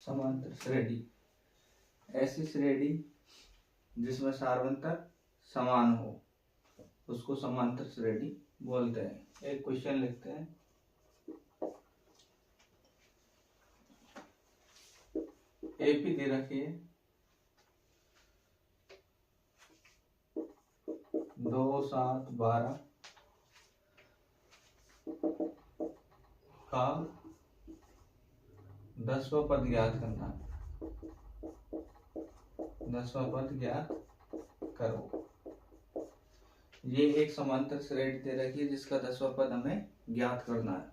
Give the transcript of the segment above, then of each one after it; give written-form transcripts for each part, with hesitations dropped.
समांतर श्रेणी ऐसी श्रेणी जिसमें सार्वंतर समान हो उसको समांतर श्रेणी बोलते हैं। एक क्वेश्चन लिखते हैं। एपी दे रखी है 2 7 12 का 10वां पद ज्ञात करना। 10वां पद ज्ञात करो। ये एक समांतर श्रेणी दे रखी है जिसका 10वां पद हमें ज्ञात करना है।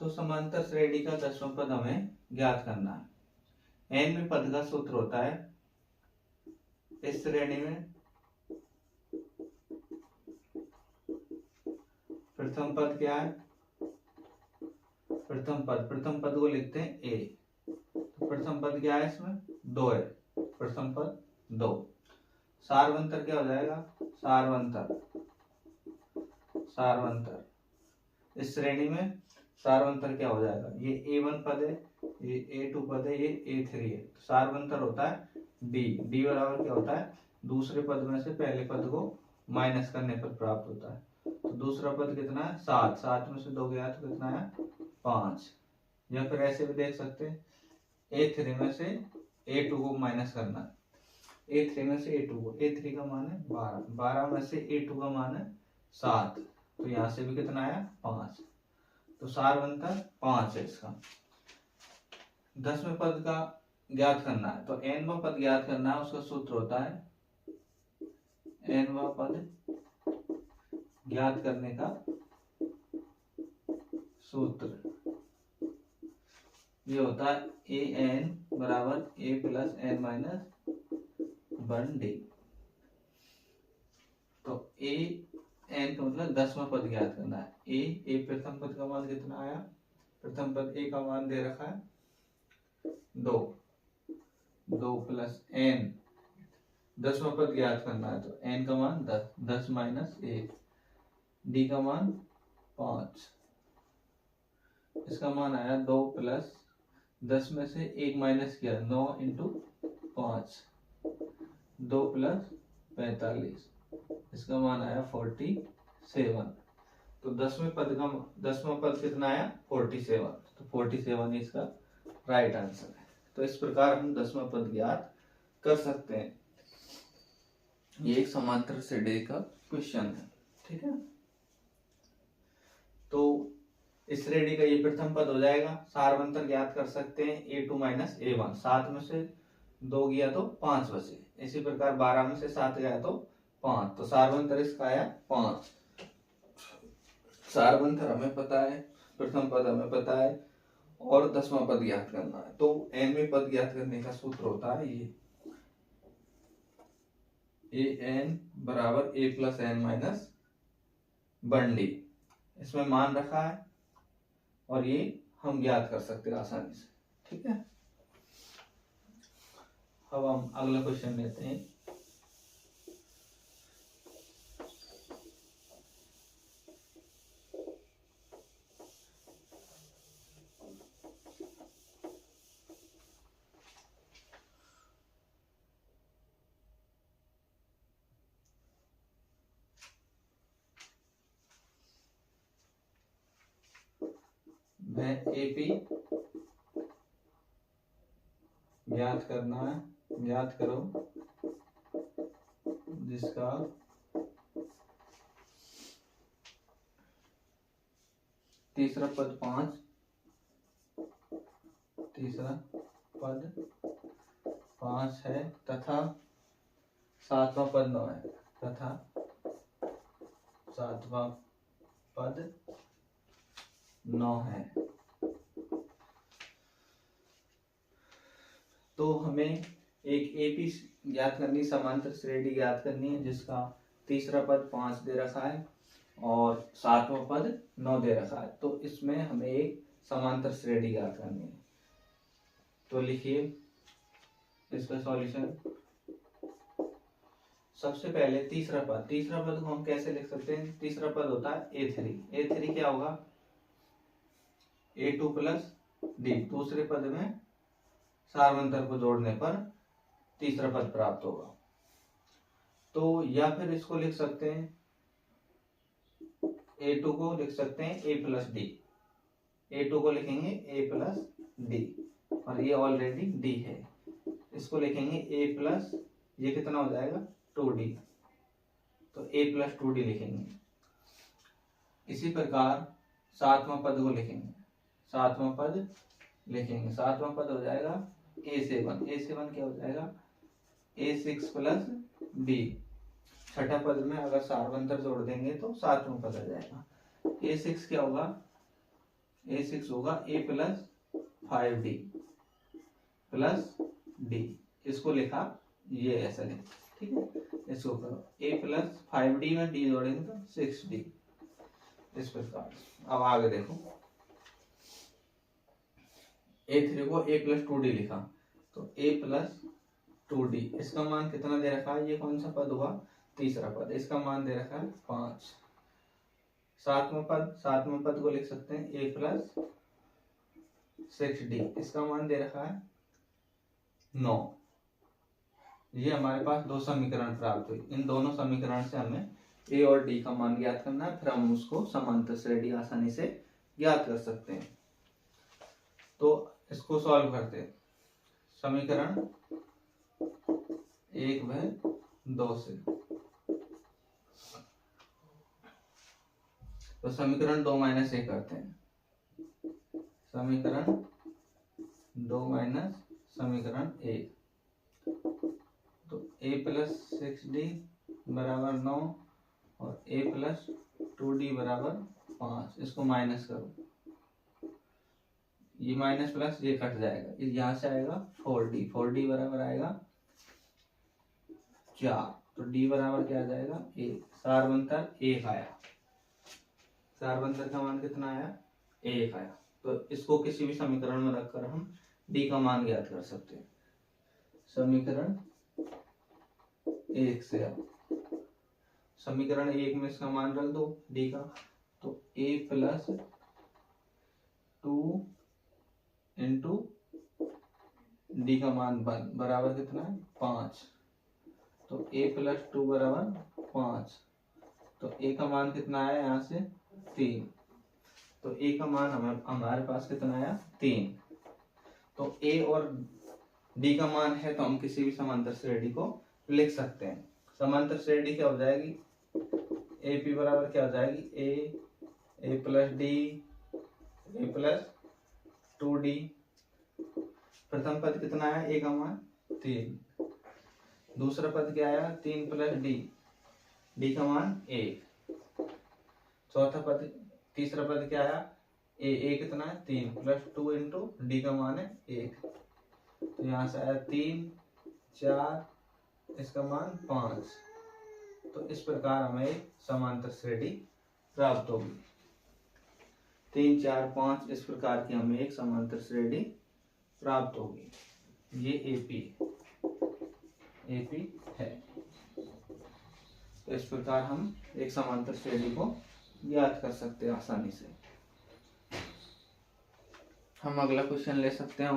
तो समांतर श्रेणी का 10वां पद हमें ज्ञात करना है। n में पद का सूत्र होता है इस श्रेणी में प्रथम पद क्या है? प्रथम पद को लिखते हैं a। तो प्रथम पद क्या है? इसमें 2 है। प्रथम पद 2। सार्वंतर क्या हो जाएगा? सार्वंतर इस श्रेणी में सार्वंतर क्या हो जाएगा? ये a1 पद है, ये a2 पद है, ये a3 है। तो सार्वंतर होता है d बराबर क्या होता है? दूसरे पद में से पहले पद को माइनस करने पर प्राप्त होता है। तो दूसरा पद कितना है? 7। 7 में से 2 गया तो कितना है? 5। या फिर ऐसे भी देख सकते हैं a3 में से a2 को माइनस करना है। a3 में से a2 को, a3 का मान है 12, 12 में से a2 का मान है 7। तो यहाँ से भी कितना आया? 5। तो सार्वंतर 5 है इसका। 10वें पद का ज्ञात करना है। तो nवां पद ज्ञात करना है। उसका सूत्र होता है nवां पद ज्ञात करने का सूत्र ये होता है an बराबर a plus n minus 1d। तो a n का मतलब 10वां पद ज्ञात करना है। a प्रथम पद का मान कितना आया? प्रथम पद a का मान दे रखा है 2 प्लस n। 10वां पद ज्ञात करना है। तो n का मान 10, 10 माइनस 1, d का मान 5। इसका मान आया 2 प्लस 10 में से 1 माइनस किया 9 इंटू 5, 2 प्लस 45। इसका मान आया 47। तो 10वां पद कितना आया? 47। तो 47 इसका राइट आंसर है। तो इस प्रकार हम 10वां पद ज्ञात कर सकते हैं। ये एक समांतर श्रेणी का क्वेश्चन है। ठीक है। तो इस श्रेणी का ये प्रथम पद हो जाएगा। सार्वंतर ज्ञात कर सकते हैं a2 माइनस a1। 7 में से 2 गया तो 5 बचे। इसी प्रकार 12 में से 7 गया तो 5। तो सार्वंतर इसका आया 5। सार्वंतर हमें पता है, प्रथम पद हमें पता है और 10वां पद ज्ञात करना है। तो nवें पद ज्ञात करने का सूत्र होता है ये an बराबर a plus n minus 1d। इसमें मान रखा है और ये हम ज्ञात कर सकते हैं आसानी से। ठीक है। अब हम अगला क्वेश्चन लेते हैं। एपी ज्ञात करना है, ज्ञात करो जिसका तीसरा पद 5, तीसरा पद 5 है तथा 7वां पद 9 है, तथा 7वां पद 9 है। तो हमें एक एपी ज्ञात करनी, समांतर श्रेणी ज्ञात करनी है जिसका तीसरा पद 5 दे रखा है और 7वां पद 9 दे रखा है। तो इसमें हमें एक समांतर श्रेणी ज्ञात करनी है। तो लिखिए इसका सॉल्यूशन। सबसे पहले तीसरा पद को हम कैसे लिख सकते हैं? तीसरा पद होता है a3 क्या होगा? a2 plus d। दूसरे पद में सार्वंतर को जोड़ने पर तीसरा पद प्राप्त होगा। तो या फिर इसको लिख सकते हैं, A2 को लिख सकते हैं A प्लस डी। A2 को लिखेंगे A प्लस डी, और ये ऑलरेडी D है। इसको लिखेंगे A प्लस, ये कितना हो जाएगा 2D, तो A प्लस 2D लिखेंगे। इसी प्रकार सातवां पद को लिखेंगे, सातवां पद लिखेंगे। सातवां पद हो जाएगा A7। A7 क्या हो जाएगा A6 प्लस D। छठा पद में अगर सार्वंतर जोड़ देंगे तो सातवां पद आ जाएगा। A6 क्या होगा, A6 होगा A plus 5D plus D। इसको लिखा, ये ऐसा लिख, ठीक है। इसको करो A प्लस 5D में D जोड़ेंगे तो 6D, इस प्रकार। अब आगे देखो, A3 को A प्लस 2D लिखा, तो A प्लस 2D, इसका मान कितना दे रखा है, ये कौन सा पद हुआ, तीसरा पद, इसका मान दे रखा है 5। सातवां पद को लिख सकते हैं A प्लस 6D, इसका मान दे रखा है 9। ये हमारे पास दो समीकरण प्राप्त हुई। इन दोनों समीकरण से हमें A और D का मान ज्ञात करना है, फिर हम उसको समांतर श्रेणी आसानी से ज्ञात कर सकते हैं। तो इसको सॉल्व करते हैं। समीकरण 1/2 से, तो समीकरण 2 माइनस 1 करते हैं। समीकरण 2 माइनस समीकरण 1, तो A प्लस 6D बराबर 9 और A प्लस 2D बराबर 5। इसको माइनस करो, ये माइनस प्लस ये कट जाएगा, यहाँ से आएगा 4D। 4D बराबर आएगा 4, तो D बराबर क्या आ जाएगा 1। सार्वंतर 1 आया, सार्वंतर का मान कितना आया 1 आया। तो इसको किसी भी समीकरण में रखकर हम D का मान ज्ञात कर सकते हैं। समीकरण 1 से, अब समीकरण 1 में इसका मान रख दो D का, तो A प्लस 2 इंटू D का मान बराबर कितना है 5, तो A प्लस 2 बराबर 5, तो A का मान कितना आया यहाँ से 3, तो A का मान हमारे पास कितना आया 3। तो A और D का मान है, तो हम किसी भी समांतर श्रेणी को लिख सकते हैं। समांतर श्रेणी क्या हो जाएगी, AP बराबर क्या हो जाएगी A plus D, A plus 2D। प्रथम पद कितना आया A का मान 3, दूसरा पद क्या आया 3 प्लस D का मान 1। चौथा पद, तीसरा पद क्या आया A कितना है 3 प्लस 2 इंटू D का मान है 1, तो यहाँ से आया 3 4, इसका मान 5। तो इस प्रकार हमें एक समांतर श्रेणी प्राप्त होगी। 3 4 5, इस प्रकार की हमें एक समांतर श्रेणी प्राप्त होगी। ये AP है। तो इस प्रकार हम एक समांतर श्रेणी को ज्ञात कर सकते हैं आसानी से। हम अगला क्वेश्चन ले सकते हैं।